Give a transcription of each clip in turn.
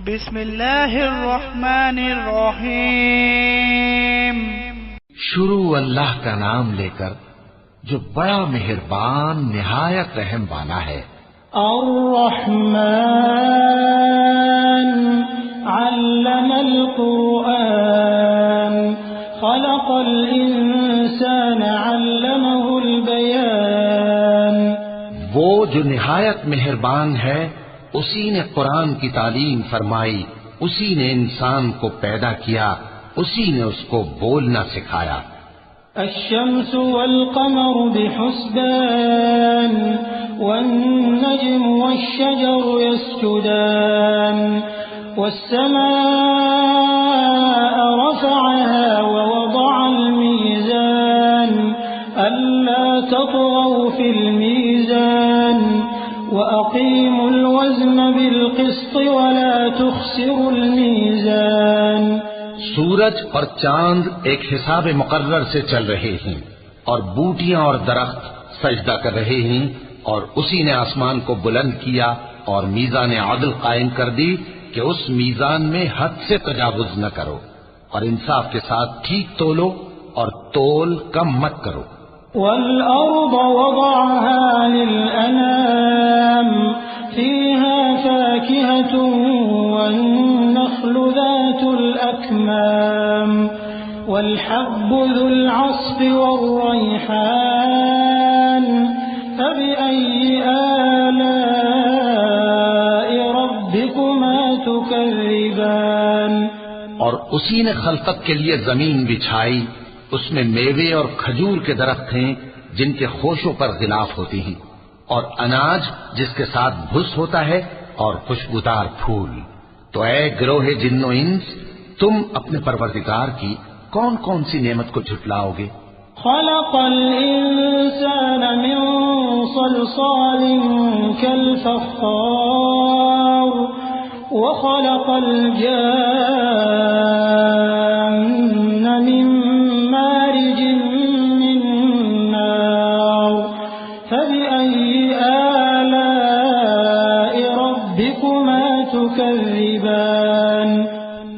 بسم اللہ الرحمن الرحیم. شروع اللہ کا نام لے کر جو بڑا مہربان نہایت رحم والا ہے. الرحمن علم القرآن خلق الانسان علمه البیان. وہ جو نہایت مہربان ہے اسی نے قرآن کی تعلیم فرمائی، اسی نے انسان کو پیدا کیا، اسی نے اس کو بولنا سکھایا. الشمس والقمر بحسبان والنجم والشجر يسجدان والسماء رفعها ووضع الميزان ألا تطغوا في الميزان وأقيموا الوزن بالقسط ولا تخسروا الميزان. سورج اور چاند ایک حساب مقرر سے چل رہے ہیں اور بوٹیاں اور درخت سجدہ کر رہے ہیں، اور اسی نے آسمان کو بلند کیا اور میزان عدل قائم کر دی کہ اس میزان میں حد سے تجاوز نہ کرو، اور انصاف کے ساتھ ٹھیک تولو اور تول کم مت کرو. والأرض وضعها للأنام فيها فاكهة والنخل ذات الأكمام والحب ذو العصف والريحان فبأي آلاء ربكما تكذبان. اور اسی نے خلقت کے لیے زمین بچھائی، اس میں میوے اور کھجور کے درخت ہیں جن کے خوشوں پر غلاف ہوتی ہیں، اور اناج جس کے ساتھ بھس ہوتا ہے، اور خوشبودار پھول. تو اے گروہ جن و انس، تم اپنے پروردگار کی کون کون سی نعمت کو جھٹلاؤ گے؟ خلق الانسان من صلصال كالفخار وخلق الجان من مارج من نار فبأي آلاء ربكما تكذبان.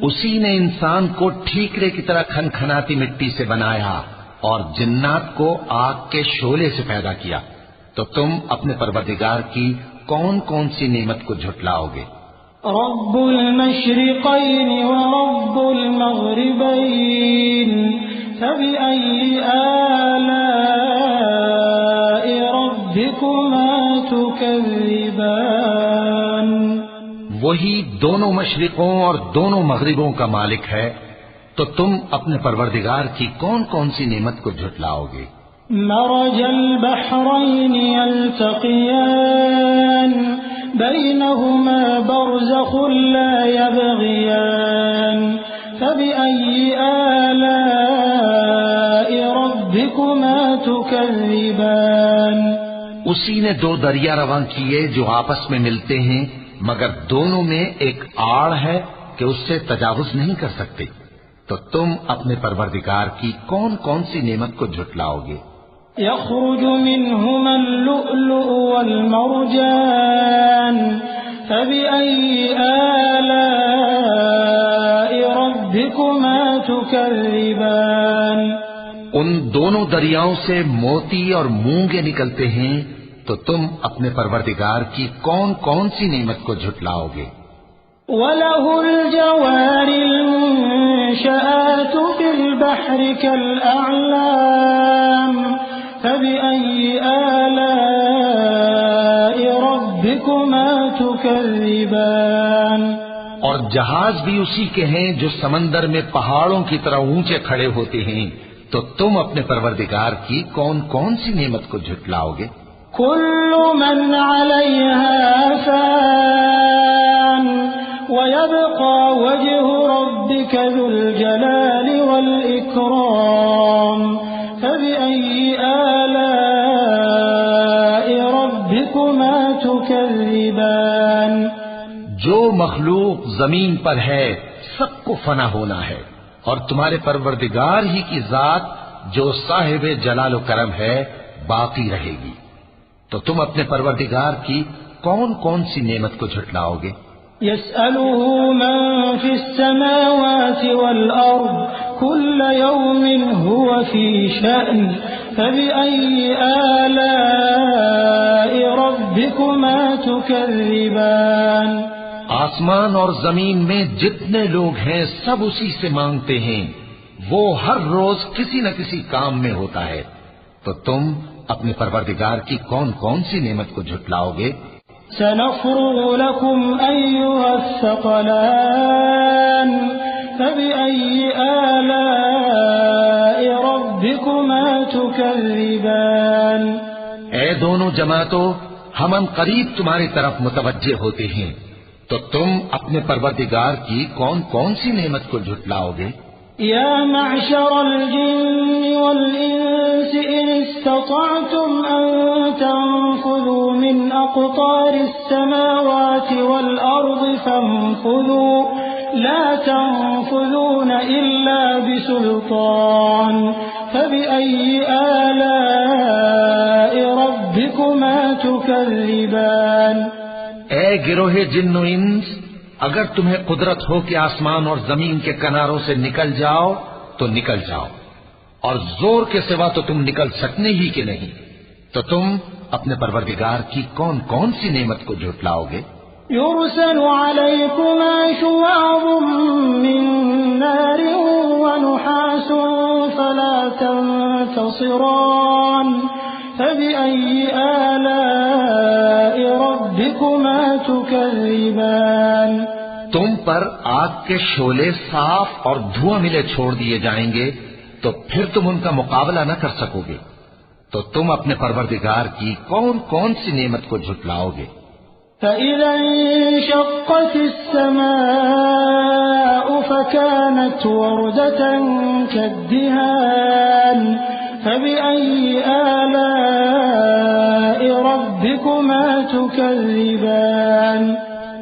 اسی نے انسان کو ٹھیکرے کی طرح کھنکھناتی مٹی سے بنایا اور جنات کو آگ کے شعلے سے پیدا کیا. تو تم اپنے پروردگار کی کون کون سی نعمت کو جھٹلاؤ گے؟ رب المشرقين ورب المغربين فبأي آلاء ربكما تكذبان. وہی دونوں مشرقوں اور دونوں مغربوں کا مالک ہے، تو تم اپنے پروردگار کی کون کون سی نعمت کو جھٹلاؤ گے؟ مرج البحرين يلتقيان بينهما برزخ لا يبغيان فبأي آلاء ربكما تكذبان. اسی نے دو دریا رواں کیے جو آپس میں ملتے ہیں، مگر دونوں میں ایک آڑ ہے کہ اس سے تجاوز نہیں کر سکتے. تو تم اپنے پروردگار کی کون کون سی نعمت کو جھٹلاؤ گے؟ يخرج منهما اللؤلؤ والمرجان فبأي آلاء ربكما تكذبان. ان دونوں دریاؤں سے موتی اور مونگے نکلتے ہیں، تو تم اپنے پروردگار کی کون کون سی نعمت کو جھٹلاؤ گے؟ وَلَهُ الْجَوَارِ الْمُنشَآتُ فِي الْبَحْرِ كَالْأَعْلَامِ فَبِأَيِّ آلَاءِ رَبِّكُمَا تُكَذِّبَانِ. اور جہاز بھی اسی کے ہیں جو سمندر میں پہاڑوں کی طرح اونچے کھڑے ہوتے ہیں. تو تم اپنے پروردگار کی کون کون سی نعمت کو جھٹلاؤ گے؟ كل من عليها فان ويبقى وجه ربك ذو الجلال والإكرام فبأي آلاء ربكما تكذبان. جو مخلوق زمین پر ہے سب کو فنا ہونا ہے، اور تمہارے پروردگار ہی کی ذات جو صاحب جلال و کرم ہے باقی رہے گی. تو تم اپنے پروردگار کی کون کون سی نعمت کو جھٹلاؤ گے؟ يسأله من في السماوات والأرض كل يوم هو في شأن فبأي آلاء ربكما تكذبان آسمان اور زمین میں جتنے لوگ ہیں سب اسی سے مانگتے ہیں، وہ ہر روز کسی نہ کسی کام میں ہوتا ہے، تو تم اپنے پروردگار کی کون کون سی نعمت کو جھٹلاؤ گے؟ سنفرغ لكم أيها الثقلان فبأي آلاء ربكما تكذبان اے دونوں جماعتوں، ہم ان قریب تمہاری طرف متوجہ ہوتے ہیں، تو تم اپنے پروردگار کی کون کون سی نعمت کو جھٹلاؤ گے؟ يا معشر الجن والإنس إن استطعتم أن تنفذوا من أقطار السماوات والأرض فانفذوا لا تنفذون إلا بسلطان فبأي آلاء ربكما تكذبان اے گروہ جن و انس، اگر تمہیں قدرت ہو کہ آسمان اور زمین کے کناروں سے نکل جاؤ تو نکل جاؤ، اور زور کے سوا تو تم نکل سکنے ہی کہ نہیں، تو تم اپنے پروردگار کی کون کون سی نعمت کو جھٹلاؤ گے؟ يرسل عليكما شواظ من نار ونحاس فلا تنتصران فبأي آلاء ربكما تكذبان تم پر آگ کے شعلے صاف اور دھواں ملے چھوڑ دیے جائیں گے، تو پھر تم ان کا مقابلہ نہ کر سکو گے، تو تم اپنے پروردگار کی کون کون سی نعمت کو جھٹلاؤ گے؟ فإذا انشقت السماء فكانت وردة كالدهان فبأي آلاء ربكما تكذبان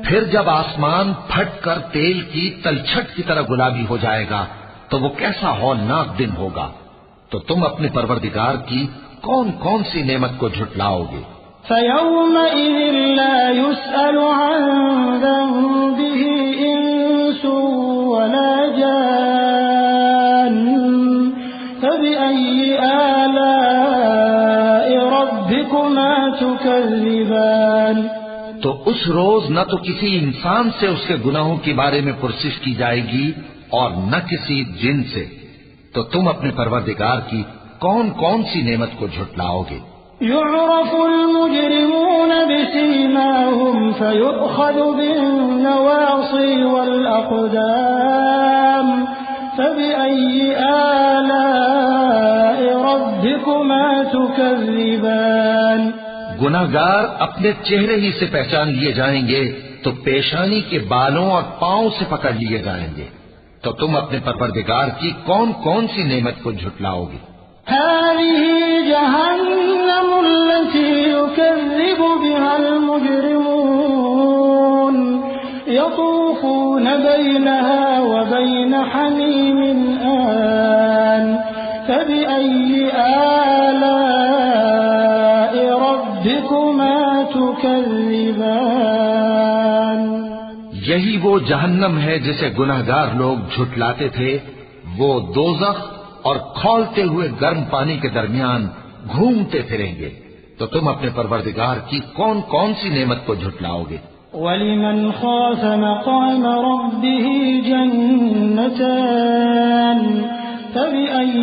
پھر جب آسمان پھٹ کر تیل کی تلچھٹ کی طرح گلابی ہو جائے گا تو وہ کیسا ہولناک دن ہوگا، تو تم اپنے پروردگار کی کون کون سی نعمت کو جھٹلاؤ گے؟ فيومئذ لا يسأل عن ذنبه إنس ولا جان فبأي آلاء ربكما تكذبان تو اس روز نہ تو کسی انسان سے اس کے گناہوں کے بارے میں پرسش کی جائے گی اور نہ کسی جن سے، تو تم اپنے پروردگار کی کون کون سی نعمت کو جھٹلاؤ گے؟ يعرف المجرمون بسيماهم فيؤخذ بالنواصي والأقدام فبأي آلاء ربكما تكذبان گناہگار اپنے چہرے ہی سے پہچان لیے جائیں گے تو پیشانی کے بالوں اور پاؤں سے پکڑ لیے جائیں گے، تو تم اپنے پروردگار کی کون کون سی نعمت کو جھٹلاؤ گے؟ هذه جهنم التي يكذب بها المجرمون يطوفون بينها وبين حميم آن فبأي آلاء ربكما تكذبان یہی وہ جہنم ہے جسے گناہگار لوگ جھٹلاتے تھے، وہ دوزخ اور کھولتے ہوئے گرم پانی کے درمیان گھومتے پھریں گے، تو تم اپنے پروردگار کی کون کون سی نعمت کو جھٹلاؤ گے؟ وَلِمَنْ خَافَ مَقَامَ رَبِّهِ جَنَّتَانِ فَبِأَيِّ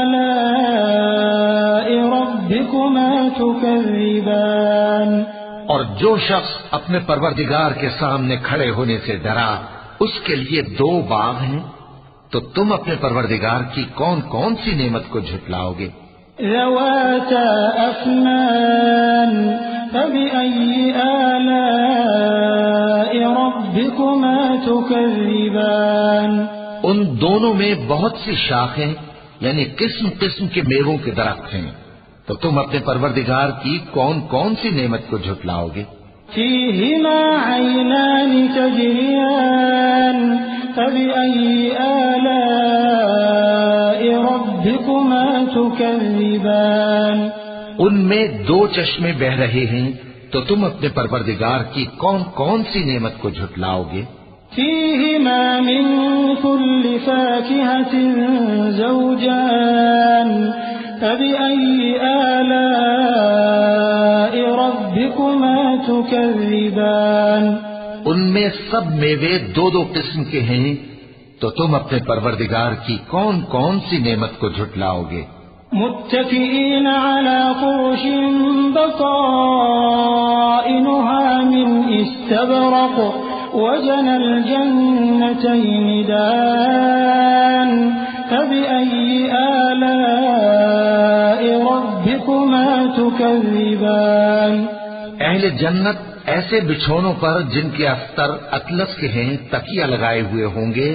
آلَاءِ رَبِّكُمَا تُكَذِّبَانِ اور جو شخص اپنے پروردگار کے سامنے کھڑے ہونے سے ڈرا، اس کے لیے دو باغ ہیں، تو تم اپنے پروردگار کی کون کون سی نعمت کو جھٹلاؤ گے؟ ذواتا افنان فبأي آلاء ربكما تكذبان ان دونوں میں بہت سی شاخیں یعنی قسم قسم کے میووں کے درخت ہیں، تو تم اپنے پروردگار کی کون کون سی نعمت کو جھٹلاؤ گے؟ فيهما عينان تجريان فبأي آلاء ربكما تكذبان ان میں دو چشمے بہ رہے ہیں، تو تم اپنے پروردگار کی کون کون سی نعمت کو جھٹلاؤ گے؟ فيهما من كل فاكهة زوجان فبأي آلاء ربكما تكذبان ان میں سب میوے دو دو قسم کے ہیں، تو تم اپنے پروردگار کی کون کون سی نعمت کو جھٹلاؤ گے؟ متكئين على فرش بطائنها من استبرق وجنى الجنتين دان فبأي آلاء ربكما تكذبان اہل جنت ایسے بچھونوں پر جن کے استر اطلس کے ہیں تکیہ لگائے ہوئے ہوں گے،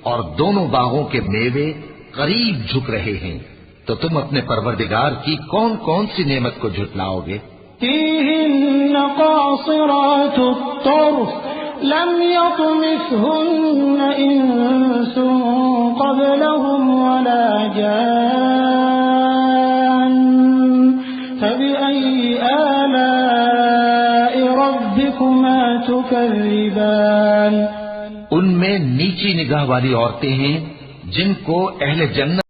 اور دونوں باغوں کے میوے قریب جھک رہے ہیں، تو تم اپنے پروردگار کی کون کون سی نعمت کو جھٹلاؤ گے؟ فيهن قاصرات الطرف لم يطمثهن إنس قبلهم ولا جان فبأي آلاء ربكما تكذبان ان میں نیچی نگاہ والی عورتیں ہیں جن کو اہل جنت